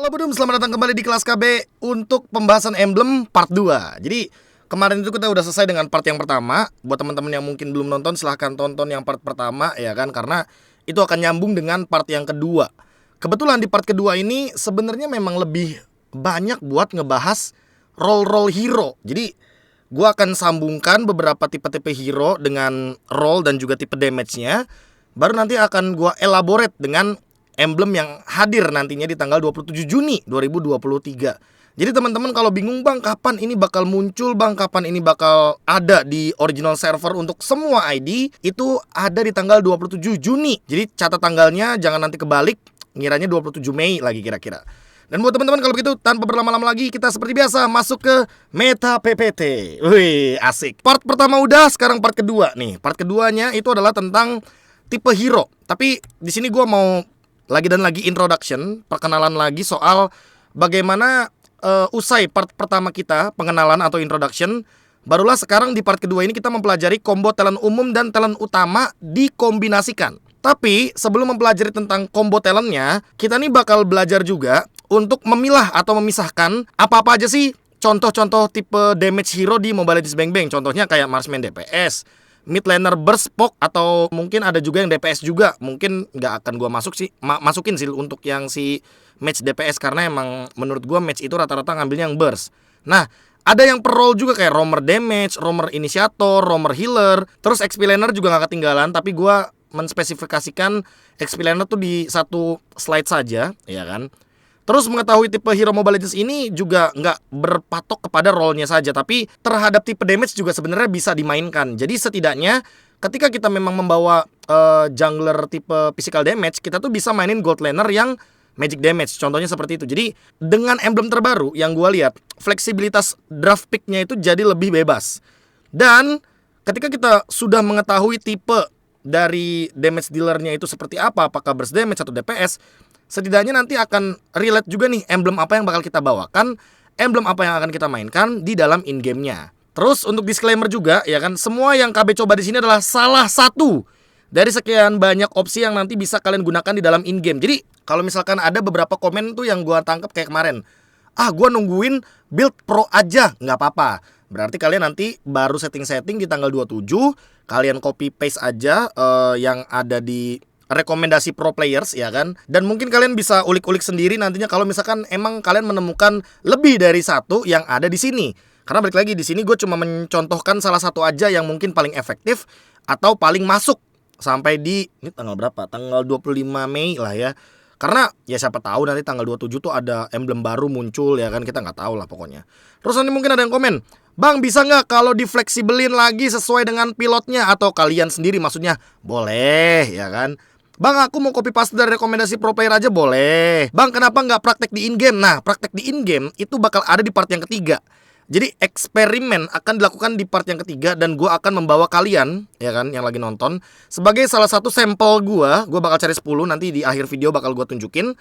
Halo Budum, selamat datang kembali di kelas KB untuk pembahasan emblem part 2. Jadi kemarin itu kita udah selesai dengan part yang pertama. Buat teman-teman yang mungkin belum nonton, silahkan tonton yang part pertama ya kan, karena itu akan nyambung dengan part yang kedua. Kebetulan di part kedua ini sebenarnya memang lebih banyak buat ngebahas role hero. Jadi gua akan sambungkan beberapa tipe-tipe hero dengan role dan juga tipe damage-nya. Baru nanti akan gua elaborate dengan emblem yang hadir nantinya di tanggal 27 Juni 2023. Jadi teman-teman kalau bingung bang kapan ini bakal muncul, bang kapan ini bakal ada di original server untuk semua ID, itu ada di tanggal 27 Juni. Jadi catat tanggalnya, jangan nanti kebalik, ngiranya 27 Mei lagi kira-kira. Dan buat teman-teman kalau begitu tanpa berlama-lama lagi, kita seperti biasa masuk ke Meta PPT. Wih, asik. Part pertama udah, sekarang part kedua nih. Part keduanya itu adalah tentang tipe hero. Tapi di sini gua mau lagi introduction, perkenalan lagi soal bagaimana usai part pertama kita, pengenalan atau introduction, barulah sekarang di part kedua ini kita mempelajari combo talent umum dan talent utama dikombinasikan. Tapi sebelum mempelajari tentang combo talentnya, kita nih bakal belajar juga untuk memilah atau memisahkan apa-apa aja sih contoh-contoh tipe damage hero di Mobile Legends Bang Bang. Contohnya kayak Marksman DPS, mid laner burst poke, atau mungkin ada juga yang DPS juga. Mungkin nggak akan gua masukin sih untuk yang si match DPS, karena emang menurut gua match itu rata-rata ngambilnya yang burst. Nah, ada yang per role juga kayak roamer damage, roamer initiator, roamer healer. Terus XP laner juga nggak ketinggalan, tapi gua menspesifikasikan XP laner tuh di satu slide saja, ya kan. Terus mengetahui tipe hero Mobile Legends ini juga nggak berpatok kepada role-nya saja, tapi terhadap tipe damage juga sebenarnya bisa dimainkan. Jadi setidaknya ketika kita memang membawa jungler tipe physical damage, kita tuh bisa mainin gold laner yang magic damage. Contohnya seperti itu. Jadi dengan emblem terbaru yang gue lihat, fleksibilitas draft pick-nya itu jadi lebih bebas. Dan ketika kita sudah mengetahui tipe dari damage dealer-nya itu seperti apa, apakah burst damage atau DPS, setidaknya nanti akan relate juga nih emblem apa yang bakal kita bawakan, emblem apa yang akan kita mainkan di dalam in-game-nya. Terus untuk disclaimer juga ya kan, semua yang KB coba di sini adalah salah satu dari sekian banyak opsi yang nanti bisa kalian gunakan di dalam in-game. Jadi kalau misalkan ada beberapa komen tuh yang gua tangkap kayak kemarin, gua nungguin build pro aja, nggak apa-apa. Berarti kalian nanti baru setting-setting di tanggal 27, kalian copy paste aja yang ada di rekomendasi pro players ya kan. Dan mungkin kalian bisa ulik-ulik sendiri nantinya kalau misalkan emang kalian menemukan lebih dari satu yang ada di sini. Karena balik lagi di sini gue cuma mencontohkan salah satu aja yang mungkin paling efektif atau paling masuk sampai di ini tanggal berapa? Tanggal 25 Mei lah ya. Karena ya siapa tahu nanti tanggal 27 tuh ada emblem baru muncul ya kan, kita nggak tahu lah pokoknya. Terus nanti mungkin ada yang komen, "Bang, bisa nggak kalau difleksibelin lagi sesuai dengan pilotnya atau kalian sendiri?" Maksudnya boleh ya kan. "Bang, aku mau copy paste dari rekomendasi pro player aja boleh. Bang, kenapa nggak praktek di in-game?" Nah, praktek di in-game itu bakal ada di part yang ketiga. Jadi eksperimen akan dilakukan di part yang ketiga, dan gue akan membawa kalian, ya kan, yang lagi nonton, sebagai salah satu sampel gue bakal cari 10, nanti di akhir video bakal gue tunjukin.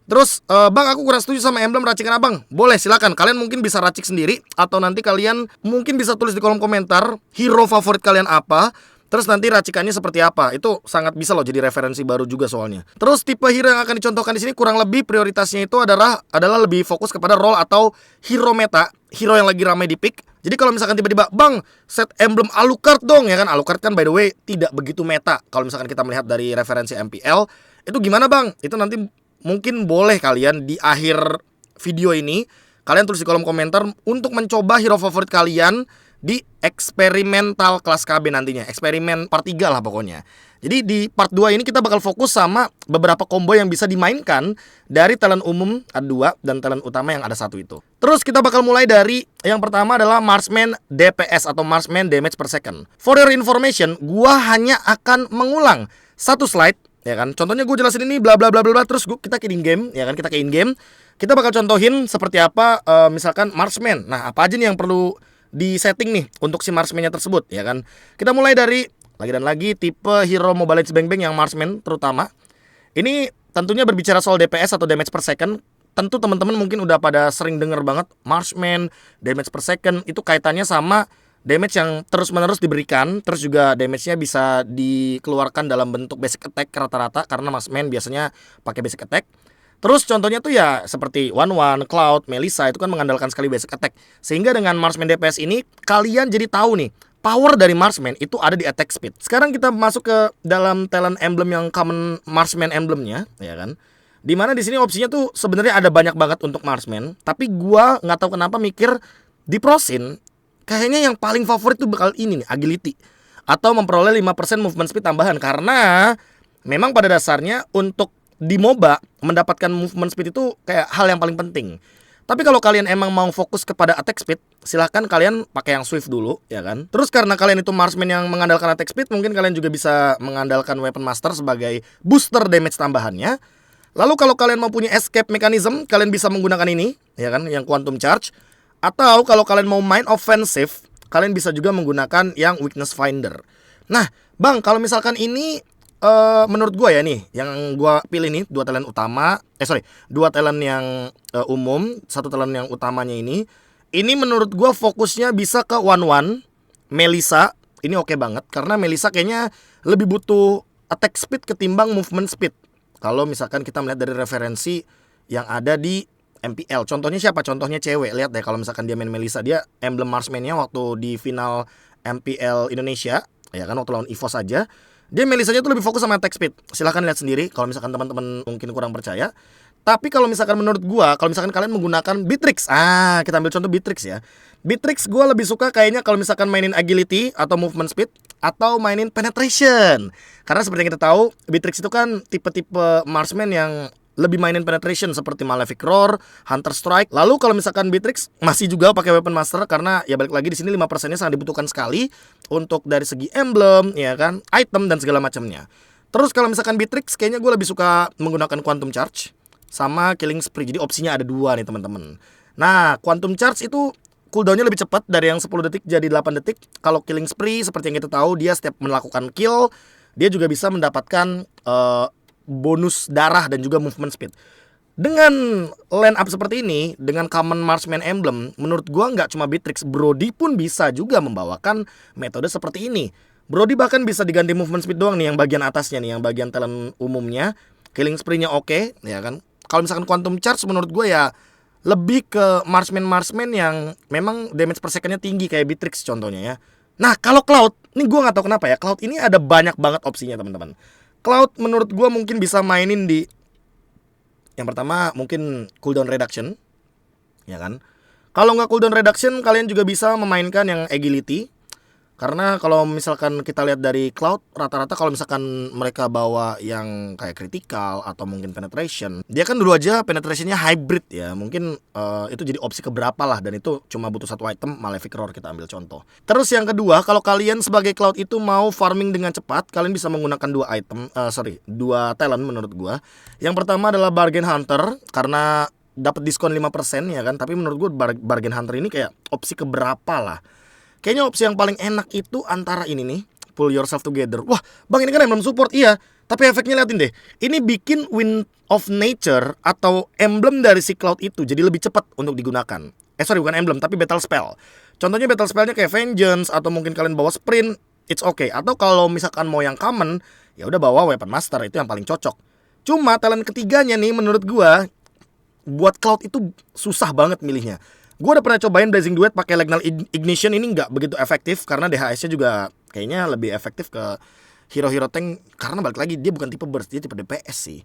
Terus, "Bang, aku kurang setuju sama emblem racikan abang." Boleh, silakan. Kalian mungkin bisa racik sendiri, atau nanti kalian mungkin bisa tulis di kolom komentar hero favorit kalian apa. Terus nanti racikannya seperti apa. Itu sangat bisa loh jadi referensi baru juga soalnya. Terus tipe hero yang akan dicontohkan di sini kurang lebih prioritasnya itu adalah lebih fokus kepada role atau hero meta, hero yang lagi ramai di pick. Jadi kalau misalkan tiba-tiba, "Bang, set emblem Alucard dong," ya kan. Alucard kan by the way tidak begitu meta kalau misalkan kita melihat dari referensi MPL. Itu gimana bang? Itu nanti mungkin boleh kalian di akhir video ini kalian tulis di kolom komentar untuk mencoba hero favorit kalian di eksperimental kelas KB nantinya. Eksperimen part 3 lah pokoknya. Jadi di part 2 ini kita bakal fokus sama beberapa combo yang bisa dimainkan dari talent umum ada 2 dan talent utama yang ada 1 itu. Terus kita bakal mulai dari yang pertama adalah Marksman DPS atau Marksman Damage per Second. For your information, gua hanya akan mengulang satu slide ya kan. Contohnya gue jelasin ini bla bla bla bla, terus kita ke in game ya kan, kita ke in game. Kita bakal contohin seperti apa misalkan Marksman. Nah, apa aja nih yang perlu di setting nih untuk si Marksman-nya tersebut ya kan. Kita mulai dari lagi tipe hero Mobile Legends Bang Bang yang Marksman terutama. Ini tentunya berbicara soal DPS atau damage per second. Tentu teman-teman mungkin udah pada sering denger banget Marksman, damage per second, itu kaitannya sama damage yang terus-menerus diberikan. Terus juga damage-nya bisa dikeluarkan dalam bentuk basic attack rata-rata, karena Marksman biasanya pakai basic attack. Terus contohnya tuh ya seperti One, Cloud, Melissa itu kan mengandalkan sekali basic attack. Sehingga dengan Marksman DPS ini kalian jadi tahu nih power dari Marksman itu ada di attack speed. Sekarang kita masuk ke dalam talent emblem yang common Marksman emblemnya, ya kan? Dimana di sini opsinya tuh sebenarnya ada banyak banget untuk Marksman, tapi gua nggak tahu kenapa mikir di Prosin kayaknya yang paling favorit tuh bakal ini nih, agility atau memperoleh 5% movement speed tambahan karena memang pada dasarnya untuk di MOBA mendapatkan movement speed itu kayak hal yang paling penting. Tapi kalau kalian emang mau fokus kepada attack speed, silahkan kalian pakai yang Swift dulu, ya kan. Terus karena kalian itu marksman yang mengandalkan attack speed, mungkin kalian juga bisa mengandalkan Weapon Master sebagai booster damage tambahannya. Lalu kalau kalian mau punya escape mechanism, kalian bisa menggunakan ini, ya kan, yang Quantum Charge. Atau kalau kalian mau main offensive, kalian bisa juga menggunakan yang Weakness Finder. Nah, Bang, kalau misalkan ini menurut gue ya nih, yang gue pilih nih dua talent utama, dua talent yang umum, satu talent yang utamanya ini menurut gue fokusnya bisa ke One, Melissa. Ini oke banget karena Melissa kayaknya lebih butuh attack speed ketimbang movement speed. Kalau misalkan kita melihat dari referensi yang ada di MPL, contohnya siapa? Contohnya cewek. Lihat deh kalau misalkan dia main Melissa, dia emblem marksman-nya waktu di final MPL Indonesia, ya kan, waktu lawan EVOS aja. Dia Melissa-nya tuh lebih fokus sama attack speed. Silahkan lihat sendiri kalau misalkan teman-teman mungkin kurang percaya. Tapi kalau misalkan menurut gua, kalau misalkan kalian menggunakan Beatrix, kita ambil contoh Beatrix ya. Beatrix gua lebih suka kayaknya kalau misalkan mainin agility atau movement speed atau mainin penetration. Karena seperti yang kita tahu, Beatrix itu kan tipe-tipe marksman yang lebih mainin penetration seperti Malefic Roar, Hunter Strike. Lalu kalau misalkan Beatrix masih juga pakai Weapon Master karena ya balik lagi di sini 5%-nya sangat dibutuhkan sekali untuk dari segi emblem, ya kan, item dan segala macamnya. Terus kalau misalkan Beatrix kayaknya gue lebih suka menggunakan Quantum Charge sama Killing Spree. Jadi opsinya ada dua nih teman-teman. Nah, Quantum Charge itu cooldownnya lebih cepat dari yang 10 detik jadi 8 detik. Kalau Killing Spree seperti yang kita tahu, dia setiap melakukan kill dia juga bisa mendapatkan bonus darah dan juga movement speed. Dengan line up seperti ini, dengan common marksman emblem, menurut gua nggak cuma Beatrix, Brody pun bisa juga membawakan metode seperti ini. Brody bahkan bisa diganti movement speed doang nih, yang bagian atasnya nih, yang bagian talent umumnya. Killing spree-nya oke, ya kan. Kalau misalkan Quantum Charge menurut gua ya lebih ke marksman yang memang damage per second-nya tinggi kayak Beatrix contohnya ya. Nah, kalau Cloud, ini gua nggak tahu kenapa ya, Cloud ini ada banyak banget opsinya teman-teman. Cloud menurut gue mungkin bisa mainin di yang pertama mungkin cooldown reduction, ya kan. Kalau nggak cooldown reduction, kalian juga bisa memainkan yang agility. Karena kalau misalkan kita lihat dari Cloud, rata-rata kalau misalkan mereka bawa yang kayak critical atau mungkin penetration, dia kan dulu aja penetrationnya hybrid ya. Mungkin itu jadi opsi keberapa lah, dan itu cuma butuh satu item, Malefic Roar kita ambil contoh. Terus yang kedua, kalau kalian sebagai Cloud itu mau farming dengan cepat, kalian bisa menggunakan dua talent menurut gua. Yang pertama adalah Bargain Hunter, karena dapat diskon 5% ya kan. Tapi menurut gua Bargain Hunter ini kayak opsi keberapa lah. Kayaknya opsi yang paling enak itu antara ini nih, Pull Yourself Together. Wah, Bang, ini kan emblem support, iya. Tapi efeknya liatin deh. Ini bikin Wind of Nature atau emblem dari si Cloud itu jadi lebih cepat untuk digunakan. Bukan emblem, tapi battle spell. Contohnya battle spellnya kayak Vengeance, atau mungkin kalian bawa Sprint, it's okay. Atau kalau misalkan mau yang common, ya udah bawa Weapon Master, itu yang paling cocok. Cuma talent ketiganya nih menurut gua, buat Cloud itu susah banget milihnya. Gue udah pernah cobain Blazing Duet pakai Legnal Ignition, ini nggak begitu efektif karena DHS-nya juga kayaknya lebih efektif ke hero-hero tank. Karena balik lagi dia bukan tipe burst, dia tipe DPS sih.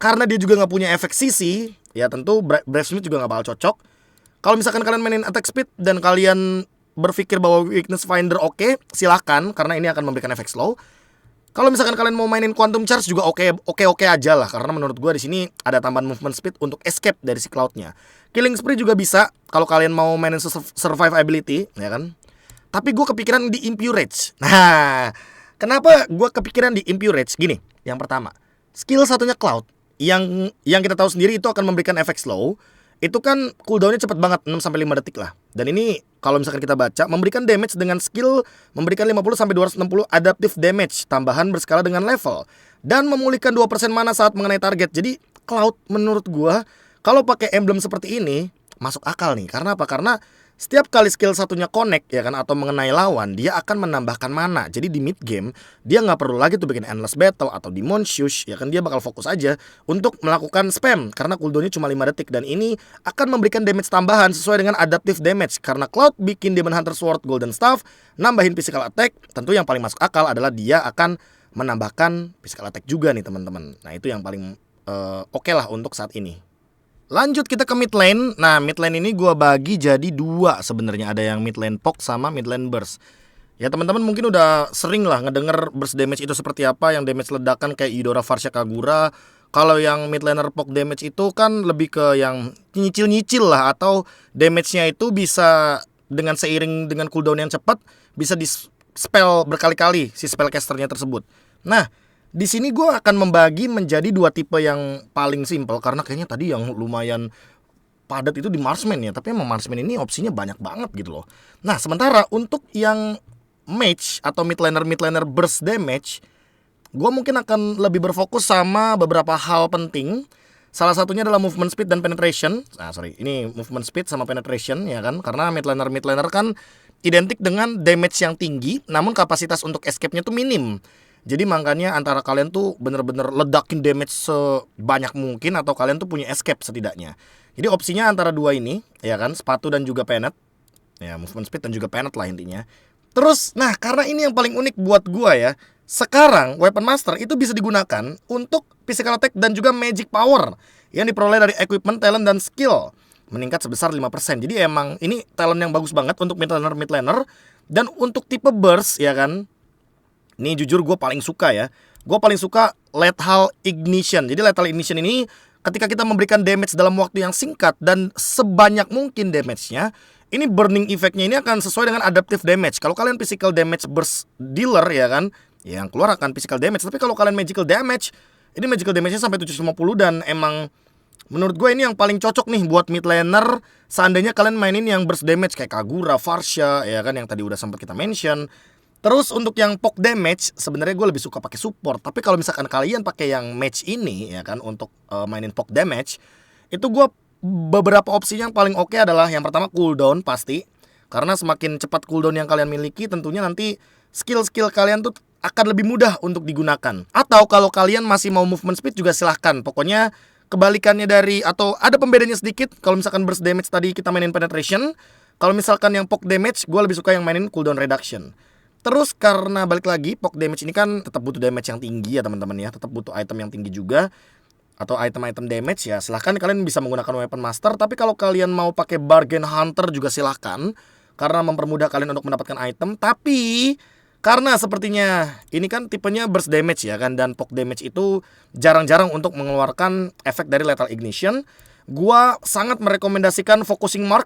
Karena dia juga nggak punya efek CC, ya tentu Brave Smith juga nggak bakal cocok. Kalau misalkan kalian mainin attack speed dan kalian berpikir bahwa Weakness Finder oke, silahkan karena ini akan memberikan efek slow. Kalau misalkan kalian mau mainin Quantum Charge juga oke aja lah, karena menurut gue di sini ada tambahan movement speed untuk escape dari si Cloud-nya. Killing Spree juga bisa kalau kalian mau mainin survive ability, ya kan. Tapi gue kepikiran di Impurage. Nah, kenapa gue kepikiran di Impurage? Gini, yang pertama, skill satunya Cloud yang kita tahu sendiri itu akan memberikan efek slow. Itu kan cooldownnya cepet banget, 6-5 detik lah. Dan ini kalau misalkan kita baca, memberikan damage dengan skill, memberikan 50-260 adaptive damage tambahan berskala dengan level, dan memulihkan 2% mana saat mengenai target. Jadi Cloud menurut gua kalau pakai emblem seperti ini masuk akal nih. Karena apa? Karena Setiap kali skill satunya connect ya kan atau mengenai lawan, dia akan menambahkan mana. Jadi di mid game dia nggak perlu lagi tuh bikin endless battle atau demon shush ya kan, dia bakal fokus aja untuk melakukan spam karena cooldownnya cuma 5 detik, dan ini akan memberikan damage tambahan sesuai dengan adaptive damage karena Cloud bikin Demon Hunter Sword Golden Staff nambahin physical attack. Tentu yang paling masuk akal adalah dia akan menambahkan physical attack juga nih teman-teman. Nah itu yang paling oke lah untuk saat ini. Lanjut kita ke mid lane. Nah mid lane ini gue bagi jadi dua sebenarnya, ada yang mid lane poke sama mid lane burst. Ya teman-teman mungkin udah sering lah ngedenger burst damage itu seperti apa, yang damage ledakan kayak Eudora, Varsha, Kagura. Kalau yang mid laner poke damage itu kan lebih ke yang nyicil-nyicil lah, atau damage-nya itu bisa dengan seiring dengan cooldown yang cepat bisa di spell berkali-kali si spellcasternya tersebut. Nah di sini gue akan membagi menjadi dua tipe yang paling simple, karena kayaknya tadi yang lumayan padat itu di Marksman ya, tapi emang Marksman ini opsinya banyak banget gitu loh. Nah sementara untuk yang mage atau mid laner burst damage, gue mungkin akan lebih berfokus sama beberapa hal penting. Salah satunya adalah movement speed dan penetration. Ini movement speed sama penetration ya kan, karena mid laner kan identik dengan damage yang tinggi, namun kapasitas untuk escape-nya tuh minim. Jadi makanya antara kalian tuh bener-bener ledakin damage sebanyak mungkin, atau kalian tuh punya escape setidaknya. Jadi opsinya antara dua ini ya kan, sepatu dan juga penet. Ya movement speed dan juga penet lah intinya. Terus nah karena ini yang paling unik buat gua ya, sekarang Weapon Master itu bisa digunakan untuk physical attack dan juga magic power yang diperoleh dari equipment, talent, dan skill meningkat sebesar 5%. Jadi emang ini talent yang bagus banget untuk mid laner. Dan untuk tipe burst ya kan, ini jujur gue paling suka ya. Gue paling suka Lethal Ignition. Jadi Lethal Ignition ini ketika kita memberikan damage dalam waktu yang singkat dan sebanyak mungkin damage-nya, ini burning effect-nya ini akan sesuai dengan adaptive damage. Kalau kalian physical damage burst dealer ya kan, ya yang keluar akan physical damage. Tapi kalau kalian magical damage, ini magical damage-nya sampai 750, dan emang menurut gue ini yang paling cocok nih buat mid laner. Seandainya kalian mainin yang burst damage kayak Kagura, Varsha ya kan, yang tadi udah sempat kita mention. Terus untuk yang poke damage sebenarnya gue lebih suka pakai support. Tapi kalau misalkan kalian pakai yang match ini ya kan untuk mainin poke damage, itu gue beberapa opsi yang paling oke adalah yang pertama cooldown pasti. Karena semakin cepat cooldown yang kalian miliki, tentunya nanti skill-skill kalian tuh akan lebih mudah untuk digunakan. Atau kalau kalian masih mau movement speed juga silahkan. Pokoknya kebalikannya dari, atau ada pembedanya sedikit. Kalau misalkan burst damage tadi kita mainin penetration, kalau misalkan yang poke damage gue lebih suka yang mainin cooldown reduction. Terus karena balik lagi poke damage ini kan tetap butuh damage yang tinggi ya teman-teman ya, tetap butuh item yang tinggi juga, atau item-item damage ya silahkan kalian bisa menggunakan Weapon Master. Tapi kalau kalian mau pakai Bargain Hunter juga silahkan, karena mempermudah kalian untuk mendapatkan item. Tapi karena sepertinya ini kan tipenya burst damage ya kan, dan poke damage itu jarang-jarang untuk mengeluarkan efek dari Lethal Ignition, gua sangat merekomendasikan Focusing Mark,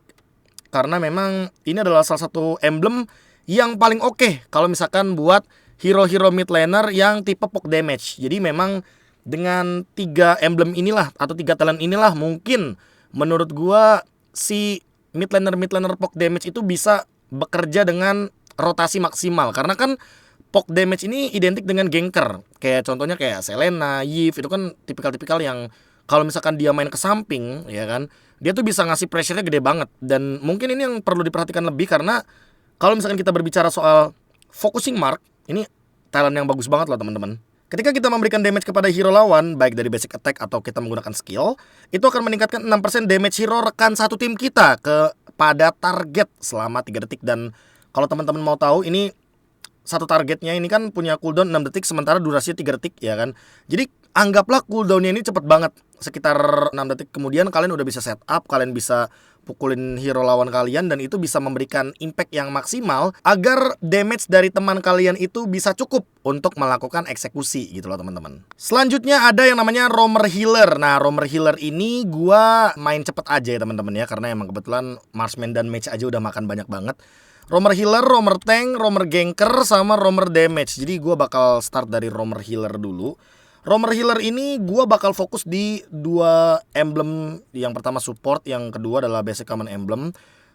karena memang ini adalah salah satu emblem yang paling oke kalau misalkan buat hero-hero mid laner yang tipe poke damage. Jadi memang dengan 3 emblem inilah atau 3 talent inilah mungkin menurut gua si mid laner poke damage itu bisa bekerja dengan rotasi maksimal. Karena kan poke damage ini identik dengan ganker. Kayak contohnya kayak Selena, Yves, itu kan tipikal-tipikal yang kalau misalkan dia main ke samping ya kan, dia tuh bisa ngasih pressure-nya gede banget. Dan mungkin ini yang perlu diperhatikan lebih, karena kalau misalkan kita berbicara soal Focusing Mark, ini talent yang bagus banget loh teman-teman. Ketika kita memberikan damage kepada hero lawan, baik dari basic attack atau kita menggunakan skill, itu akan meningkatkan 6% damage hero rekan satu tim kita kepada target selama 3 detik. Dan kalau teman-teman mau tahu, ini satu targetnya ini kan punya cooldown 6 detik, sementara durasinya 3 detik ya kan. Jadi anggaplah cooldownnya ini cepet banget, sekitar 6 detik kemudian kalian udah bisa setup, kalian bisa pukulin hero lawan kalian, dan itu bisa memberikan impact yang maksimal agar damage dari teman kalian itu bisa cukup untuk melakukan eksekusi gitu loh teman-teman. Selanjutnya ada yang namanya Roamer Healer. Nah Roamer Healer ini gua main cepet aja ya teman-teman ya, karena emang kebetulan Marksman dan Mage aja udah makan banyak banget. Roamer Healer, Roamer Tank, Roamer Ganker, sama Roamer Damage. Jadi gue bakal start dari Roamer Healer dulu. Roamer Healer ini gue bakal fokus di 2 emblem. Yang pertama support, yang kedua adalah basic common emblem.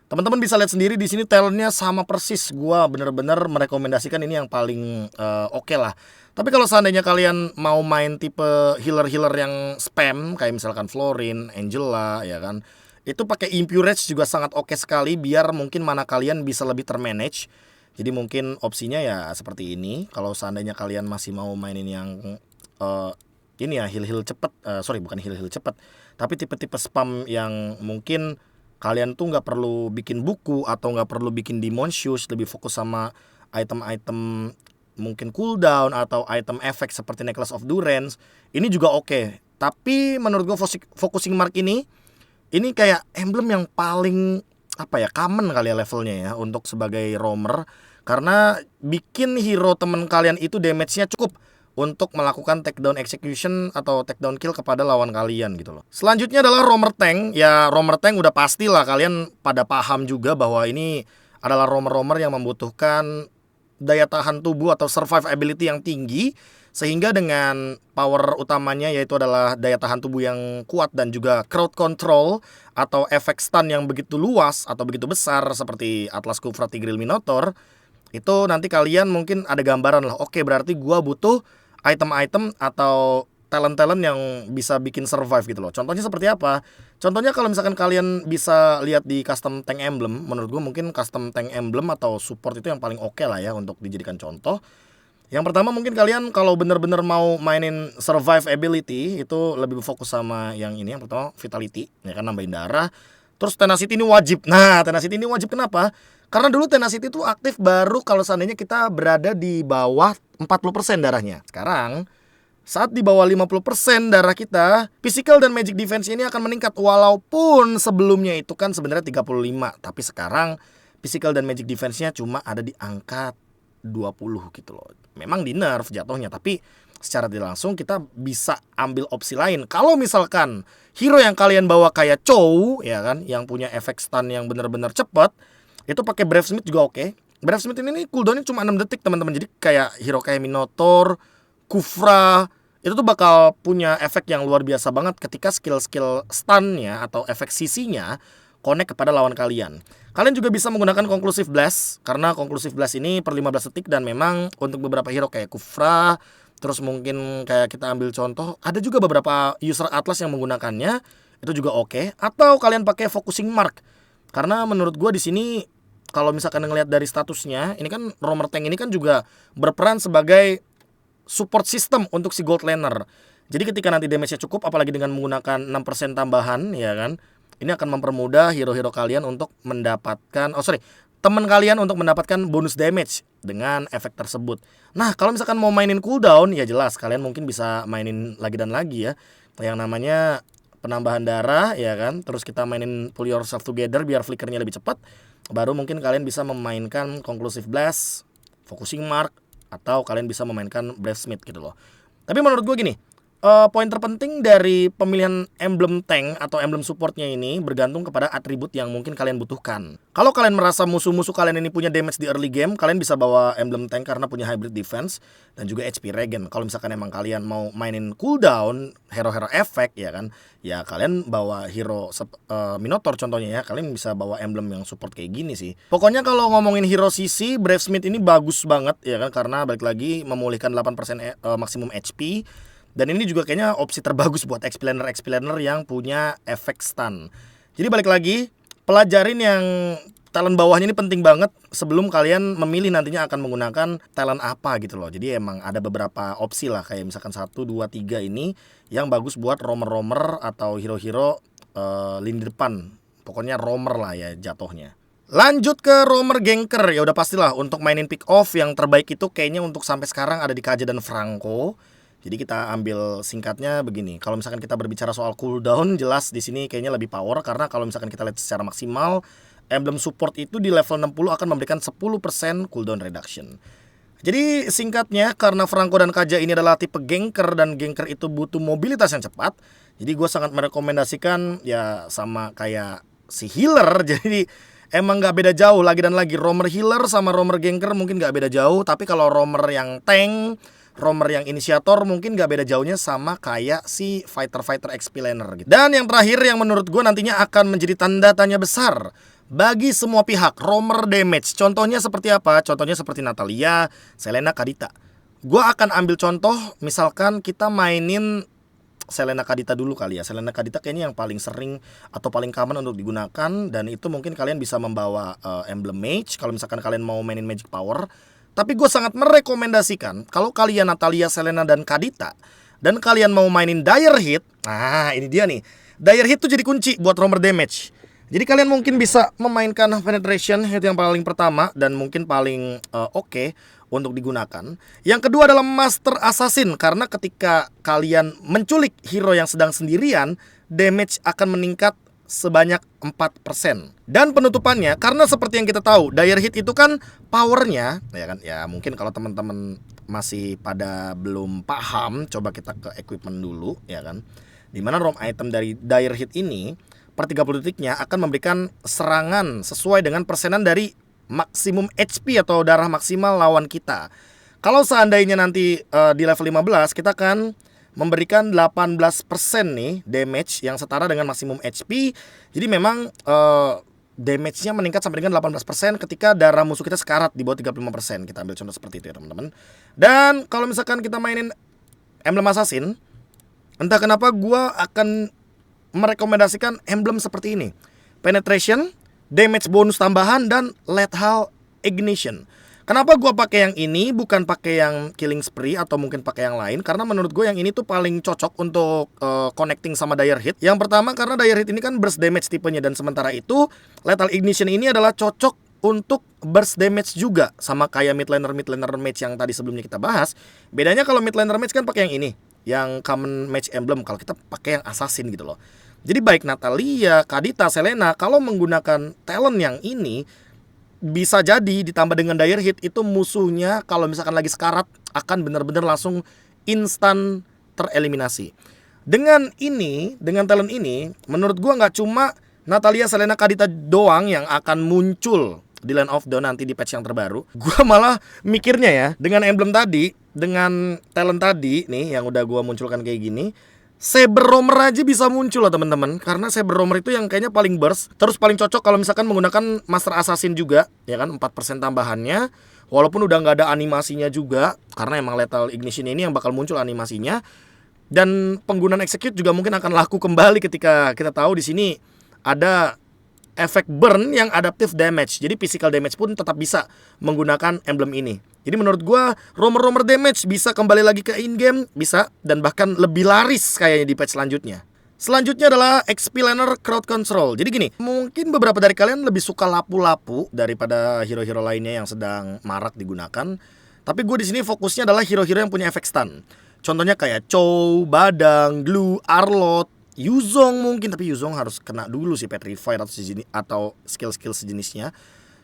Teman-teman bisa lihat sendiri di sini talentnya sama persis. Gue bener-bener merekomendasikan ini yang paling oke lah. Tapi kalau seandainya kalian mau main tipe healer-healer yang spam, kayak misalkan Florin, Angela ya kan, Itu pakai Impurage juga sangat oke sekali biar mungkin mana kalian bisa lebih termanage. Jadi mungkin opsinya ya seperti ini. Kalau seandainya kalian masih mau mainin yang ini ya heal cepet, sorry bukan heal cepet, tapi tipe-tipe spam yang mungkin kalian tuh nggak perlu bikin buku atau nggak perlu bikin demon shoes, lebih fokus sama item-item mungkin cooldown atau item efek seperti Necklace of Durance. Ini juga oke. Tapi menurut gue focusing mark ini kayak emblem yang paling common kali ya levelnya ya untuk sebagai roamer, karena bikin hero temen kalian itu damage-nya cukup untuk melakukan takedown execution atau takedown kill kepada lawan kalian gitu loh. Selanjutnya adalah roamer tank. Ya roamer tank udah pastilah kalian pada paham juga bahwa ini adalah roamer-roamer yang membutuhkan daya tahan tubuh atau survivability yang tinggi, sehingga dengan power utamanya yaitu adalah daya tahan tubuh yang kuat dan juga crowd control atau efek stun yang begitu luas atau begitu besar seperti Atlas Kufra Tigreal Minotaur. Itu nanti kalian mungkin ada gambaran lah, oke berarti gua butuh item-item atau talent-talent yang bisa bikin survive gitu loh. Contohnya seperti apa? Contohnya kalau misalkan kalian bisa lihat di custom tank emblem, menurut gue mungkin custom tank emblem atau support itu yang paling oke lah ya untuk dijadikan contoh. Yang pertama mungkin kalian kalau bener-bener mau mainin survive ability itu lebih fokus sama yang ini. Yang pertama vitality, ya kan, nambahin darah. Terus tenacity ini wajib. Nah tenacity ini wajib kenapa? Karena dulu tenacity itu aktif baru kalau seandainya kita berada di bawah 40% darahnya. Sekarang saat di bawah 50% darah kita, physical dan magic defense ini akan meningkat. Walaupun sebelumnya itu kan sebenarnya 35, tapi sekarang physical dan magic defense-nya cuma ada di angka 20 gitu loh. Memang di nerf jatuhnya, tapi secara tidak langsung kita bisa ambil opsi lain. Kalau misalkan hero yang kalian bawa kayak Chou, ya kan, yang punya efek stun yang benar-benar cepat, itu pakai Brave Smith juga oke. Brave Smith ini cooldownnya cuma 6 detik teman-teman. Jadi kayak hero kayak Minotaur, Kufra, itu tuh bakal punya efek yang luar biasa banget ketika skill-skill stunnya atau efek CC-nya connect kepada lawan kalian. Kalian juga bisa menggunakan Conclusive Blast, karena Conclusive Blast ini per 15 detik dan memang untuk beberapa hero kayak Kufra, terus mungkin kayak kita ambil contoh, ada juga beberapa user Atlas yang menggunakannya, itu juga oke. Atau kalian pakai Focusing Mark, karena menurut gue di sini kalau misalkan ngelihat dari statusnya, ini kan roamer tank ini kan juga berperan sebagai support system untuk si gold laner. Jadi ketika nanti damage-nya cukup, apalagi dengan menggunakan 6% tambahan, ya kan, ini akan mempermudah hero-hero kalian untuk mendapatkan, teman kalian untuk mendapatkan bonus damage dengan efek tersebut. Nah, kalau misalkan mau mainin cooldown, ya jelas kalian mungkin bisa mainin lagi dan lagi ya, yang namanya penambahan darah, ya kan. Terus kita mainin pull yourself together biar flickernya lebih cepat. Baru mungkin kalian bisa memainkan Conclusive Blast, Focusing Mark, atau kalian bisa memainkan Brave Smith gitu loh. Tapi menurut gue gini, poin terpenting dari pemilihan emblem tank atau emblem supportnya ini bergantung kepada atribut yang mungkin kalian butuhkan. Kalau kalian merasa musuh-musuh kalian ini punya damage di early game, kalian bisa bawa emblem tank karena punya hybrid defense dan juga HP regen. Kalau misalkan emang kalian mau mainin cooldown, hero-hero efek, ya kan, ya kalian bawa hero Minotaur contohnya ya, kalian bisa bawa emblem yang support kayak gini sih. Pokoknya kalau ngomongin hero CC, Brave Smith ini bagus banget ya kan, karena balik lagi memulihkan 8% maksimum HP. Dan ini juga kayaknya opsi terbagus buat explainer yang punya efek stun. Jadi balik lagi, pelajarin yang talent bawahnya ini penting banget sebelum kalian memilih nantinya akan menggunakan talent apa gitu loh. Jadi emang ada beberapa opsi lah, kayak misalkan 1, 2, 3 ini yang bagus buat roamer-roamer atau hero-hero lini depan. Pokoknya roamer lah ya jatuhnya. Lanjut ke roamer ganker, ya udah pastilah untuk mainin pick off yang terbaik itu kayaknya untuk sampai sekarang ada di Kaja dan Franco. Jadi kita ambil singkatnya begini. Kalau misalkan kita berbicara soal cooldown, jelas di sini kayaknya lebih power, karena kalau misalkan kita lihat secara maksimal, emblem support itu di level 60 akan memberikan 10% cooldown reduction. Jadi singkatnya, karena Franco dan Kaja ini adalah tipe ganker dan ganker itu butuh mobilitas yang cepat, jadi gue sangat merekomendasikan ya sama kayak si healer. Jadi emang gak beda jauh lagi dan lagi. Roamer healer sama roamer ganker mungkin gak beda jauh, tapi kalau roamer yang tank, roamer yang inisiator mungkin gak beda jauhnya sama kayak si fighter-fighter XP laner gitu. Dan yang terakhir yang menurut gue nantinya akan menjadi tanda tanya besar bagi semua pihak, roamer damage. Contohnya seperti apa? Contohnya seperti Natalia, Selena, Kadita. Gue akan ambil contoh misalkan kita mainin Selena Kadita dulu kali ya. Selena Kadita kayaknya yang paling sering atau paling common untuk digunakan, dan itu mungkin kalian bisa membawa emblem mage kalau misalkan kalian mau mainin magic power. Tapi gue sangat merekomendasikan kalau kalian Natalia, Selena, dan Kadita dan kalian mau mainin Dire Hit. Nah ini dia nih, Dire Hit tuh jadi kunci buat roamer damage. Jadi kalian mungkin bisa memainkan penetration, itu yang paling pertama dan mungkin paling oke untuk digunakan. Yang kedua adalah Master Assassin, karena ketika kalian menculik hero yang sedang sendirian, damage akan meningkat sebanyak 4%. Dan penutupannya, karena seperti yang kita tahu, Dire Hit itu kan powernya, ya kan, ya mungkin kalau teman-teman masih pada belum paham, coba kita ke equipment dulu, ya kan. Dimana ROM item dari Dire Hit ini per 30 detiknya akan memberikan serangan sesuai dengan persenan dari maksimum HP atau darah maksimal lawan kita. Kalau seandainya nanti di level 15 kita akan memberikan 18% nih damage yang setara dengan maksimum HP. Jadi memang damage-nya meningkat sampai dengan 18% ketika darah musuh kita sekarat di bawah 35%. Kita ambil contoh seperti itu ya teman-teman. Dan kalau misalkan kita mainin emblem assassin, entah kenapa gua akan merekomendasikan emblem seperti ini. Penetration, damage bonus tambahan, dan lethal ignition. Kenapa gue pakai yang ini bukan pakai yang killing spree atau mungkin pakai yang lain? Karena menurut gue yang ini tuh paling cocok untuk connecting sama Dire Hit. Yang pertama karena Dire Hit ini kan burst damage tipenya, dan sementara itu lethal ignition ini adalah cocok untuk burst damage juga, sama kayak midlaner mage yang tadi sebelumnya kita bahas. Bedanya kalau midlaner mage kan pakai yang ini, yang common mage emblem, kalau kita pakai yang assassin gitu loh. Jadi baik Natalia, Kadita, Selena kalau menggunakan talent yang ini, bisa jadi ditambah dengan Dire Hit, itu musuhnya kalau misalkan lagi sekarat akan benar-benar langsung instan tereliminasi. Dengan ini, dengan talent ini, menurut gua nggak cuma Natalia, Selena, Kadita doang yang akan muncul di Land of Dawn nanti di patch yang terbaru. Gua malah mikirnya ya, dengan emblem tadi, dengan talent tadi nih yang udah gua munculkan kayak gini, Saber Roamer aja bisa muncul loh teman-teman. Karena Saber Roamer itu yang kayaknya paling burst, terus paling cocok kalau misalkan menggunakan Master Assassin juga, ya kan, 4% tambahannya. Walaupun udah nggak ada animasinya juga, karena emang Lethal Ignition ini yang bakal muncul animasinya. Dan penggunaan Execute juga mungkin akan laku kembali ketika kita tahu di sini ada efek burn yang adaptive damage. Jadi physical damage pun tetap bisa menggunakan emblem ini. Jadi menurut gue roamer damage bisa kembali lagi ke in-game, bisa, dan bahkan lebih laris kayaknya di patch selanjutnya. Selanjutnya adalah XP Laner Crowd Control. Jadi gini, mungkin beberapa dari kalian lebih suka lapu-lapu daripada hero-hero lainnya yang sedang marak digunakan. Tapi gue di sini fokusnya adalah hero-hero yang punya efek stun. Contohnya kayak Chow, Badang, Glue, Arlot, Yuzong mungkin, tapi Yuzong harus kena dulu sih Petrified atau skill-skill sejenisnya.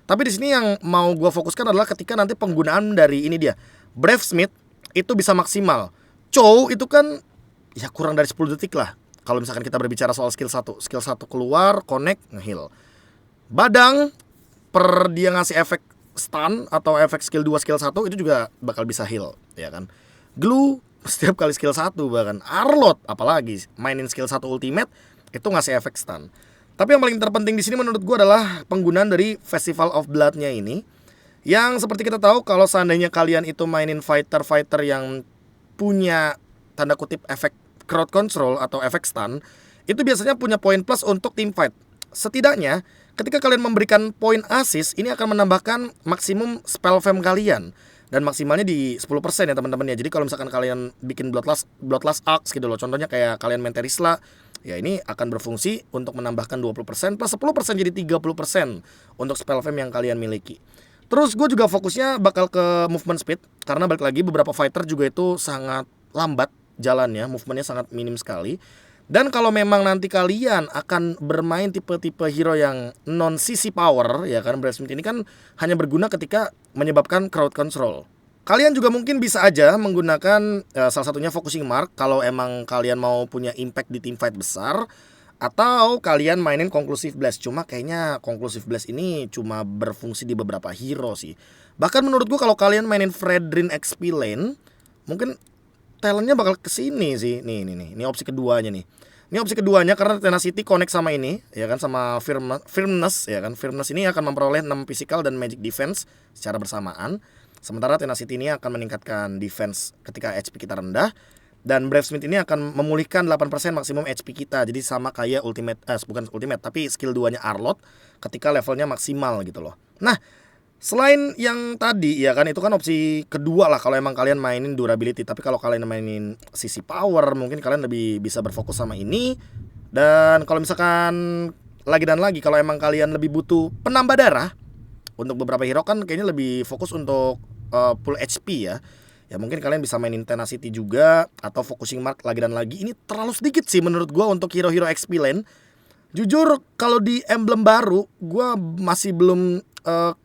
Tapi di sini yang mau gue fokuskan adalah ketika nanti penggunaan dari ini dia, Brave Smith itu bisa maksimal. Chow itu kan ya kurang dari 10 detik lah. Kalau misalkan kita berbicara soal skill 1. Skill 1 keluar, connect, nge-heal. Badang per dia ngasih efek stun atau efek skill 2 skill 1 itu juga bakal bisa heal, ya kan. Glue setiap kali skill 1 bahkan. Arlot apalagi mainin skill 1 ultimate itu ngasih efek stun. Tapi yang paling terpenting di sini menurut gue adalah penggunaan dari Festival of Blood-nya ini. Yang seperti kita tahu kalau seandainya kalian itu mainin fighter-fighter yang punya tanda kutip efek crowd control atau efek stun, itu biasanya punya poin plus untuk team fight. Setidaknya ketika kalian memberikan poin assist, ini akan menambahkan maksimum spell fam kalian. Dan maksimalnya di 10% ya teman-teman ya. Jadi kalau misalkan kalian bikin Bloodlust Axe gitu loh, contohnya kayak kalian main Terisla, ya ini akan berfungsi untuk menambahkan 20% plus 10% jadi 30% untuk spell fam yang kalian miliki. Terus gue juga fokusnya bakal ke movement speed, karena balik lagi beberapa fighter juga itu sangat lambat jalannya, movementnya sangat minim sekali. Dan kalau memang nanti kalian akan bermain tipe-tipe hero yang non CC power, ya kan, Brave Smith ini kan hanya berguna ketika menyebabkan crowd control. Kalian juga mungkin bisa aja menggunakan salah satunya focusing mark kalau emang kalian mau punya impact di team fight besar, atau kalian mainin conclusive blast. Cuma kayaknya conclusive blast ini cuma berfungsi di beberapa hero sih. Bahkan menurut gua kalau kalian mainin Fredrin XP lane, mungkin talentnya bakal kesini sih. Nih, ini opsi keduanya nih. Ini opsi keduanya karena Tenacity connect sama ini, ya kan, sama Firmness, ya kan. Firmness ini akan memperoleh 6 physical dan magic defense secara bersamaan. Sementara Tenacity ini akan meningkatkan defense ketika HP kita rendah. Dan Brave Smith ini akan memulihkan 8% maksimum HP kita. Jadi sama kayak ultimate, bukan ultimate, tapi skill 2-nya Arlott ketika levelnya maksimal gitu loh. Nah, selain yang tadi ya kan, itu kan opsi kedua lah kalau emang kalian mainin durability. Tapi kalau kalian mainin sisi power, mungkin kalian lebih bisa berfokus sama ini. Dan kalau misalkan lagi dan lagi, kalau emang kalian lebih butuh penambah darah, untuk beberapa hero kan kayaknya lebih fokus untuk full HP ya. Ya mungkin kalian bisa mainin Tenacity juga atau Focusing Mark lagi dan lagi. Ini terlalu sedikit sih menurut gue untuk hero-hero XP lane. Jujur kalau di emblem baru gue masih belum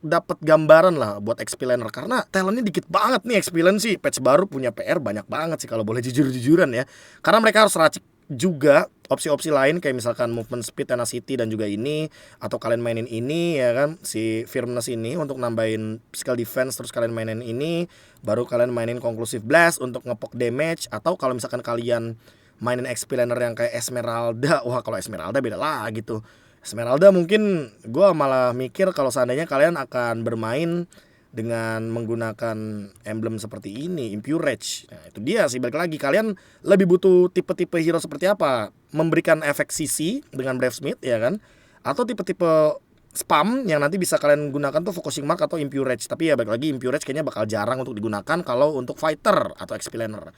dapat gambaran lah buat XP laner, karena talentnya dikit banget nih XP lane sih. Patch baru punya PR banyak banget sih kalau boleh jujur-jujuran ya. Karena mereka harus racik juga opsi-opsi lain kayak misalkan movement speed, tenacity dan juga ini, atau kalian mainin ini ya kan, si firmness ini untuk nambahin physical defense, terus kalian mainin ini, baru kalian mainin conclusive blast untuk ngepok damage. Atau kalau misalkan kalian mainin XP laner yang kayak Esmeralda, wah kalau Esmeralda beda lah gitu. Esmeralda mungkin gue malah mikir kalau seandainya kalian akan bermain dengan menggunakan emblem seperti ini, Impure Rage. Nah, itu dia sih, balik lagi kalian lebih butuh tipe-tipe hero seperti apa? Memberikan efek CC dengan Brave Smith ya kan? Atau tipe-tipe spam yang nanti bisa kalian gunakan tuh Focusing Mark atau Impure Rage. Tapi ya balik lagi, Impure Rage kayaknya bakal jarang untuk digunakan kalau untuk fighter atau XP laner.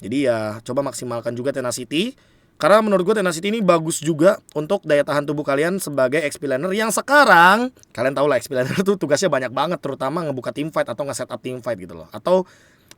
Jadi ya coba maksimalkan juga Tenacity, karena menurut gue Tenacity ini bagus juga untuk daya tahan tubuh kalian sebagai XP laner yang sekarang kalian tahu lah XP laner tuh tugasnya banyak banget, terutama ngebuka team fight atau nge-setup team fight gitu loh, atau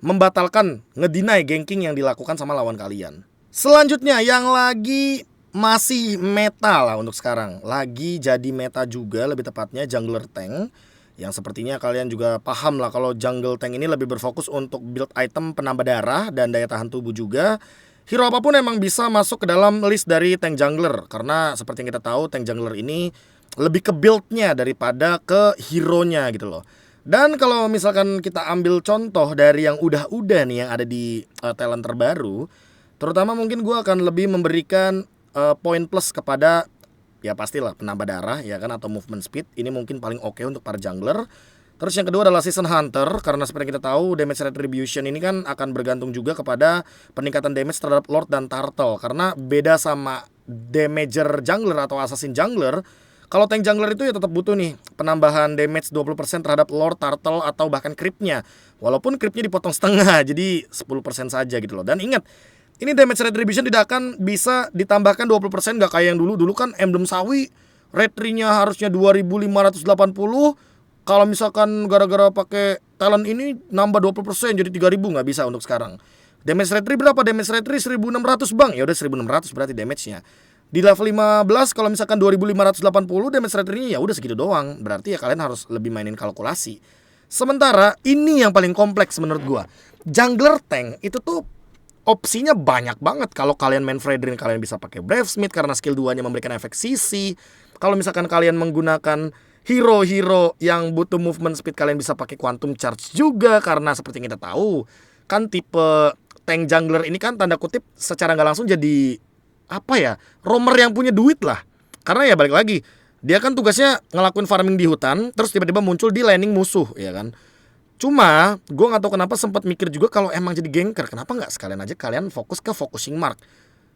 membatalkan, ngedeny ganking yang dilakukan sama lawan kalian. Selanjutnya yang lagi masih meta lah untuk sekarang, lagi jadi meta juga lebih tepatnya jungler tank, yang sepertinya kalian juga paham lah kalau jungle tank ini lebih berfokus untuk build item penambah darah dan daya tahan tubuh juga. Hero apapun emang bisa masuk ke dalam list dari tank jungler, karena seperti yang kita tahu tank jungler ini lebih ke build-nya daripada ke hero-nya gitu loh. Dan kalau misalkan kita ambil contoh dari yang udah-udah nih yang ada di talent terbaru, terutama mungkin gue akan lebih memberikan poin plus kepada ya pastilah penambah darah ya kan, atau movement speed. Ini mungkin paling oke untuk para jungler. Terus yang kedua adalah Season Hunter, karena seperti yang kita tahu damage retribution ini kan akan bergantung juga kepada peningkatan damage terhadap Lord dan Turtle. Karena beda sama damager jungler atau assassin jungler, kalau tank jungler itu ya tetap butuh nih penambahan damage 20% terhadap Lord, Turtle atau bahkan creepnya. Walaupun creepnya dipotong setengah jadi 10% saja gitu loh. Dan ingat, ini damage retribution tidak akan bisa ditambahkan 20%, gak kayak yang dulu. Dulu kan emblem sawi retri-nya harusnya 2580. Kalau misalkan gara-gara pakai talent ini nambah 20% jadi 3000, nggak bisa untuk sekarang. Damage retri berapa? Damage retri 1600 bang. Ya udah 1600 berarti damage-nya. Di level 15 kalau misalkan 2580 damage retri-nya ya udah segitu doang. Berarti ya kalian harus lebih mainin kalkulasi. Sementara ini yang paling kompleks menurut gua. Jungler tank itu tuh opsinya banyak banget. Kalau kalian main Fredrin kalian bisa pakai Brave Smith karena skill 2-nya memberikan efek CC. Kalau misalkan kalian menggunakan hero-hero yang butuh movement speed, kalian bisa pakai Quantum Charge juga, karena seperti yang kita tahu kan tipe tank jungler ini kan tanda kutip secara nggak langsung jadi apa ya, roamer yang punya duit lah. Karena ya balik lagi, dia kan tugasnya ngelakuin farming di hutan, terus tiba-tiba muncul di laning musuh ya kan. Cuma gue nggak tahu kenapa sempat mikir juga kalau emang jadi ganker, kenapa nggak sekalian aja kalian fokus ke Focusing Mark.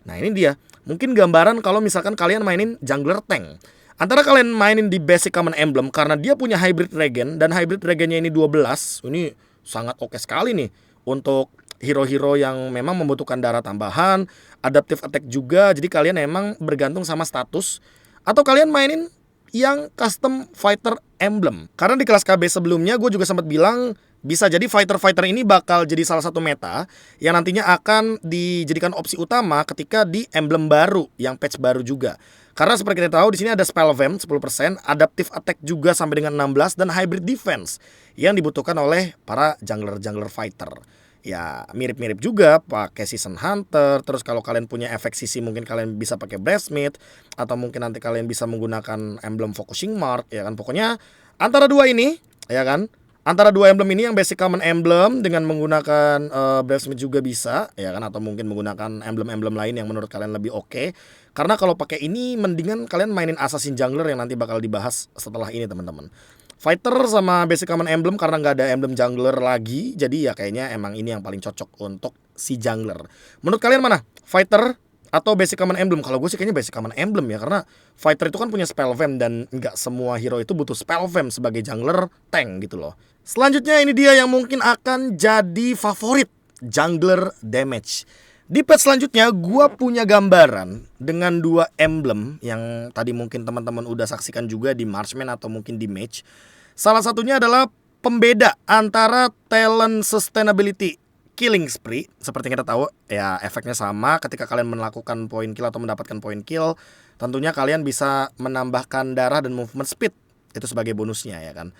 Nah ini dia, mungkin gambaran kalau misalkan kalian mainin jungler tank. Antara kalian mainin di basic common emblem karena dia punya hybrid regen, dan hybrid regennya ini 12. Ini sangat oke sekali nih untuk hero-hero yang memang membutuhkan darah tambahan, adaptive attack juga. Jadi kalian emang bergantung sama status. Atau kalian mainin yang custom fighter emblem. Karena di kelas KB sebelumnya gue juga sempat bilang bisa jadi fighter-fighter ini bakal jadi salah satu meta yang nantinya akan dijadikan opsi utama ketika di emblem baru yang patch baru juga. Karena seperti kita tahu di sini ada spell vamp 10%, adaptive attack juga sampai dengan 16, dan hybrid defense yang dibutuhkan oleh para jungler fighter. Ya mirip-mirip juga pakai Season Hunter. Terus kalau kalian punya efek CC mungkin kalian bisa pakai Brave Smith, atau mungkin nanti kalian bisa menggunakan emblem Focusing Mark ya kan. Pokoknya antara dua ini ya kan, antara dua emblem ini yang basic common emblem dengan menggunakan Brave Smith juga bisa ya kan, atau mungkin menggunakan emblem-emblem lain yang menurut kalian lebih oke. Karena kalau pakai ini mendingan kalian mainin assassin jungler yang nanti bakal dibahas setelah ini teman-teman. Fighter sama basic common emblem karena nggak ada emblem jungler lagi, jadi ya kayaknya emang ini yang paling cocok untuk si jungler. Menurut kalian mana? Fighter atau basic common emblem? Kalau gue sih kayaknya basic common emblem ya, karena fighter itu kan punya spell vamp dan nggak semua hero itu butuh spell vamp sebagai jungler tank gitu loh. Selanjutnya ini dia yang mungkin akan jadi favorit, jungler damage. Di patch selanjutnya gua punya gambaran dengan 2 emblem yang tadi mungkin teman-teman udah saksikan juga di Marksman atau mungkin di Mage. Salah satunya adalah pembeda antara talent sustainability killing spree. Seperti yang kita tahu ya, efeknya sama ketika kalian melakukan point kill atau mendapatkan point kill. Tentunya kalian bisa menambahkan darah dan movement speed, itu sebagai bonusnya ya kan.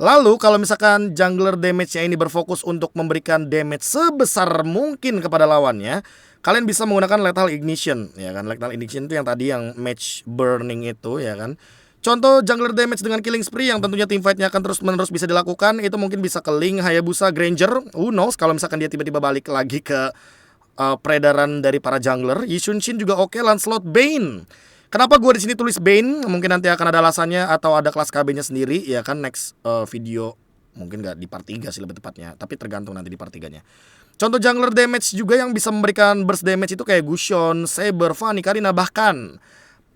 Lalu kalau misalkan jungler damage-nya ini berfokus untuk memberikan damage sebesar mungkin kepada lawannya, kalian bisa menggunakan Lethal Ignition ya kan. Lethal Ignition itu yang tadi yang match burning itu ya kan. Contoh jungler damage dengan killing spree yang tentunya teamfight-nya akan terus-menerus bisa dilakukan, itu mungkin bisa ke Link, Hayabusa, Granger, who knows kalau misalkan dia tiba-tiba balik lagi ke peredaran dari para jungler. Yi Sun-shin juga oke, Lancelot, Bane. Kenapa gue di sini tulis Bane? Mungkin nanti akan ada alasannya atau ada kelas KB-nya sendiri ya kan, next video. Mungkin nggak di part 3 sih lebih tepatnya, tapi tergantung nanti di part 3-nya. Contoh jungler damage juga yang bisa memberikan burst damage itu kayak Gusion, Saber, Fanny, Karina, bahkan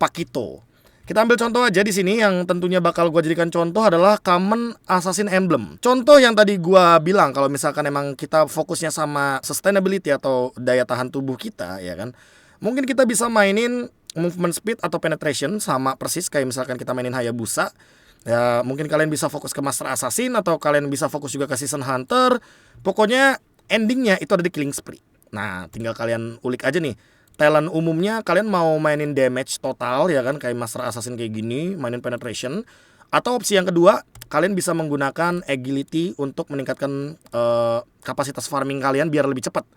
Pakito. Kita ambil contoh aja di sini yang tentunya bakal gue jadikan contoh adalah Common Assassin Emblem. Contoh yang tadi gue bilang kalau misalkan emang kita fokusnya sama sustainability atau daya tahan tubuh kita ya kan, mungkin kita bisa mainin movement speed atau penetration sama persis kayak misalkan kita mainin Hayabusa. Ya mungkin kalian bisa fokus ke Master Assassin atau kalian bisa fokus juga ke Season Hunter. Pokoknya endingnya itu ada di killing spree. Nah tinggal kalian ulik aja nih, talent umumnya kalian mau mainin damage total ya kan, kayak Master Assassin kayak gini, mainin penetration. Atau opsi yang kedua, kalian bisa menggunakan agility untuk meningkatkan kapasitas farming kalian biar lebih cepat.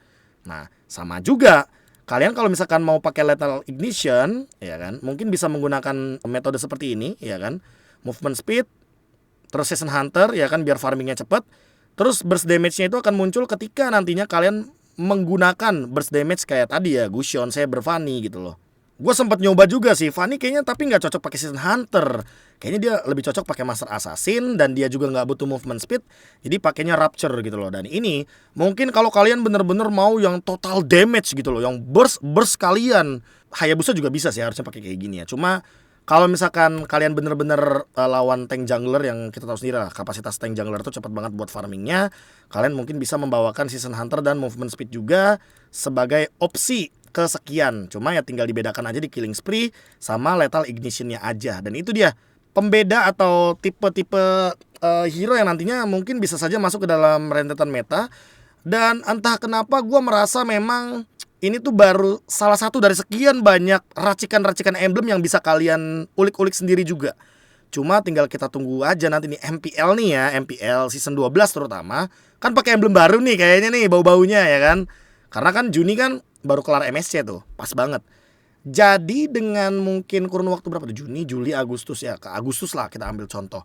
Nah sama juga, kalian kalau misalkan mau pakai Lethal Ignition ya kan, mungkin bisa menggunakan metode seperti ini ya kan. Movement speed, terus Season Hunter ya kan, biar farmingnya cepat. Terus burst damage-nya itu akan muncul ketika nantinya kalian menggunakan burst damage kayak tadi ya, Gusion, Saber, Fanny gitu loh. Gue sempat nyoba juga sih Fanny kayaknya, tapi nggak cocok pakai Season Hunter. Kayaknya dia lebih cocok pakai Master Assassin dan dia juga nggak butuh movement speed, jadi pakainya Rapture gitu loh. Dan ini mungkin kalau kalian bener-bener mau yang total damage gitu loh, yang burst kalian, Hayabusa juga bisa sih harusnya pakai kayak gini ya. Cuma kalau misalkan kalian bener-bener lawan tank jungler yang kita tahu sendiri lah, kapasitas tank jungler itu cepat banget buat farmingnya, kalian mungkin bisa membawakan Season Hunter dan movement speed juga sebagai opsi kesekian. Cuma ya tinggal dibedakan aja di killing spree sama Lethal Ignition-nya aja. Dan itu dia pembeda atau tipe-tipe hero yang nantinya mungkin bisa saja masuk ke dalam rentetan meta. Dan entah kenapa gue merasa memang ini tuh baru salah satu dari sekian banyak racikan-racikan emblem yang bisa kalian ulik-ulik sendiri juga. Cuma tinggal kita tunggu aja nanti nih MPL nih ya, MPL season 12 terutama. Kan pakai emblem baru nih kayaknya nih bau-baunya ya kan. Karena kan Juni kan baru kelar MSC tuh, pas banget. Jadi dengan mungkin kurun waktu berapa tuh, Juni, Juli, Agustus ya, ke Agustus lah kita ambil contoh.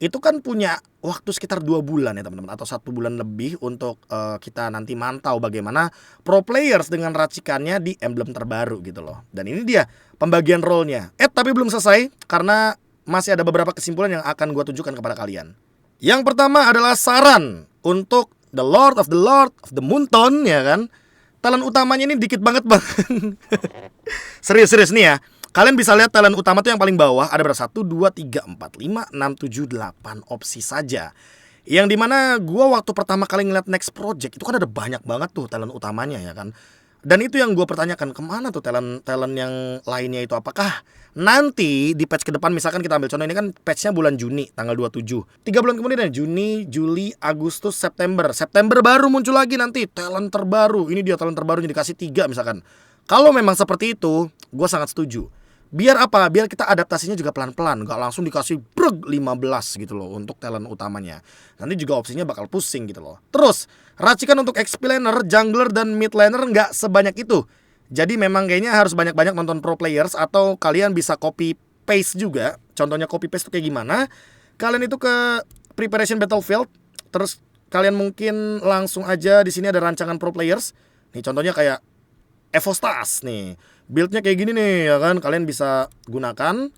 Itu kan punya waktu sekitar 2 bulan ya teman-teman, atau 1 bulan lebih untuk kita nanti mantau bagaimana pro players dengan racikannya di emblem terbaru gitu loh. Dan ini dia pembagian role-nya. Tapi belum selesai karena masih ada beberapa kesimpulan yang akan gue tunjukkan kepada kalian. Yang pertama adalah saran untuk the Lord of the Moonton ya kan. Talent utamanya ini dikit banget bang. Serius nih ya. Kalian bisa lihat talent utama tuh yang paling bawah. Ada berapa? 1, 2, 3, 4, 5, 6, 7, 8 opsi saja. Yang dimana gue waktu pertama kali ngeliat next project itu kan ada banyak banget tuh talent utamanya ya kan. Dan itu yang gue pertanyakan, kemana tuh talent yang lainnya itu. Apakah nanti di patch ke depan, misalkan kita ambil contoh ini kan patchnya bulan Juni tanggal 27, 3 bulan kemudian Juni, Juli, Agustus, September baru muncul lagi nanti talent terbaru. Ini dia talent terbarunya dikasih 3 misalkan. Kalau memang seperti itu gue sangat setuju. Biar apa? Biar kita adaptasinya juga pelan-pelan, gak langsung dikasih 15 gitu loh untuk talent utamanya. Nanti juga opsinya bakal pusing gitu loh. Terus racikan untuk XP laner, jungler, dan mid laner gak sebanyak itu. Jadi memang kayaknya harus banyak-banyak nonton pro players, atau kalian bisa copy paste juga. Contohnya copy paste itu kayak gimana? Kalian itu ke preparation battlefield, terus kalian mungkin langsung aja di sini ada rancangan pro players. Nih contohnya kayak Evostas nih, buildnya kayak gini nih ya kan, kalian bisa gunakan.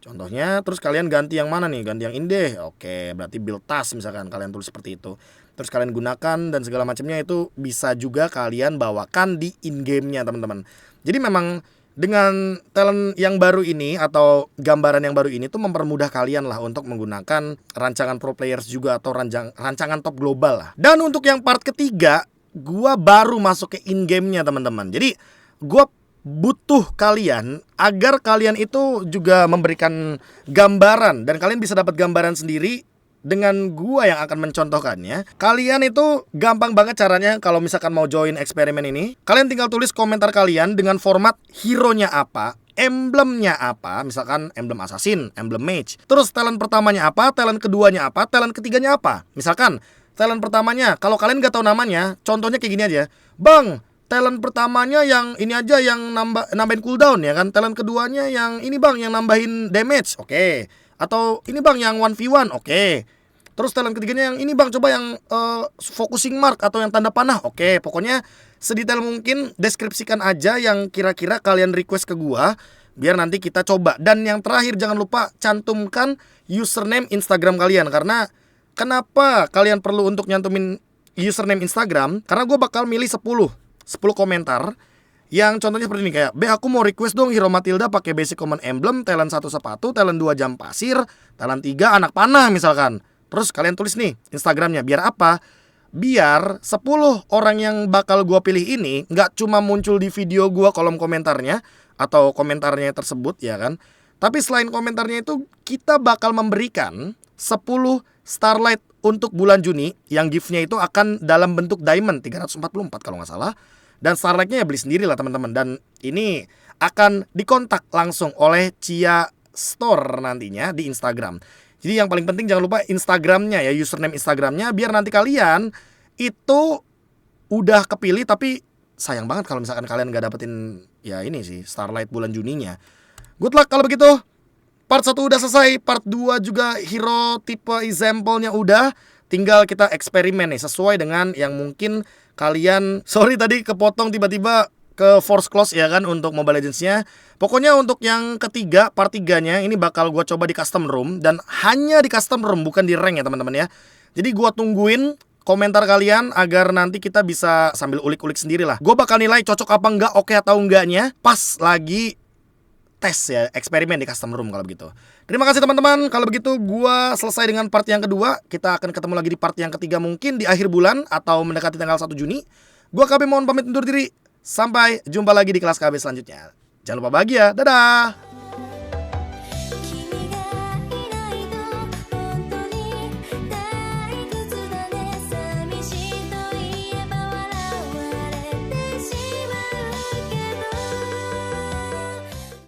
Contohnya, terus kalian ganti yang mana nih? Ganti yang ini deh. Oke, berarti build task misalkan kalian tulis seperti itu. Terus kalian gunakan dan segala macamnya itu bisa juga kalian bawakan di in-game-nya, teman-teman. Jadi memang dengan talent yang baru ini atau gambaran yang baru ini tuh mempermudah kalian lah untuk menggunakan rancangan pro players juga atau rancangan top global lah. Dan untuk yang part ketiga, gua baru masuk ke in-game-nya, teman-teman. Jadi gua butuh kalian agar kalian itu juga memberikan gambaran dan kalian bisa dapat gambaran sendiri dengan gua yang akan mencontohkannya. Kalian itu gampang banget caranya kalau misalkan mau join eksperimen ini. Kalian tinggal tulis komentar kalian dengan format hero-nya apa, emblemnya apa, misalkan emblem assassin, emblem mage. Terus talent pertamanya apa, talent keduanya apa, talent ketiganya apa. Misalkan talent pertamanya, kalau kalian gak tahu namanya, contohnya kayak gini aja. Bang, talent pertamanya yang ini aja, yang nambahin cooldown ya kan. Talent keduanya yang ini bang, yang nambahin damage. Oke. Atau ini bang yang 1v1. Oke. Terus talent ketiganya yang ini bang, coba yang focusing mark atau yang tanda panah. Oke. Pokoknya sedetail mungkin deskripsikan aja yang kira-kira kalian request ke gua, biar nanti kita coba. Dan yang terakhir jangan lupa cantumkan username Instagram kalian. Karena kenapa kalian perlu untuk nyantumin username Instagram? Karena gua bakal milih 10 komentar yang contohnya seperti ini, kayak aku mau request dong Hero Matilda pakai basic common emblem, talent 1 sepatu, talent 2 jam pasir, talent 3 anak panah misalkan. Terus kalian tulis nih Instagramnya. Biar apa? Biar 10 orang yang bakal gua pilih ini nggak cuma muncul di video gua kolom komentarnya atau komentarnya tersebut ya kan, tapi selain komentarnya itu kita bakal memberikan 10 Starlight untuk bulan Juni, yang gift-nya itu akan dalam bentuk diamond 344 kalau nggak salah. Dan Starlight-nya ya beli sendiri lah teman-teman. Dan ini akan dikontak langsung oleh Chia Store nantinya di Instagram. Jadi yang paling penting jangan lupa Instagramnya ya, username Instagramnya, biar nanti kalian itu udah kepilih. Tapi sayang banget kalau misalkan kalian gak dapetin ya ini sih Starlight bulan Juninya. Good luck kalau begitu. Part 1 udah selesai, part 2 juga hero tipe example-nya udah. Tinggal kita eksperimen nih sesuai dengan yang mungkin kalian. Sorry tadi kepotong tiba-tiba ke Force Close ya kan untuk Mobile Legends-nya. Pokoknya untuk yang ketiga, part 3-nya ini bakal gue coba di custom room. Dan hanya di custom room, bukan di rank ya teman-teman ya. Jadi gue tungguin komentar kalian agar nanti kita bisa sambil ulik-ulik sendiri lah. Gue bakal nilai cocok apa enggak, oke atau enggaknya pas lagi tes ya, eksperimen di custom room kalau begitu. Terima kasih teman-teman. Kalau begitu gua selesai dengan part yang kedua. Kita akan ketemu lagi di part yang ketiga mungkin di akhir bulan atau mendekati tanggal 1 Juni. Gua KB mohon pamit undur diri. Sampai jumpa lagi di kelas KB selanjutnya. Jangan lupa bahagia. Dadah.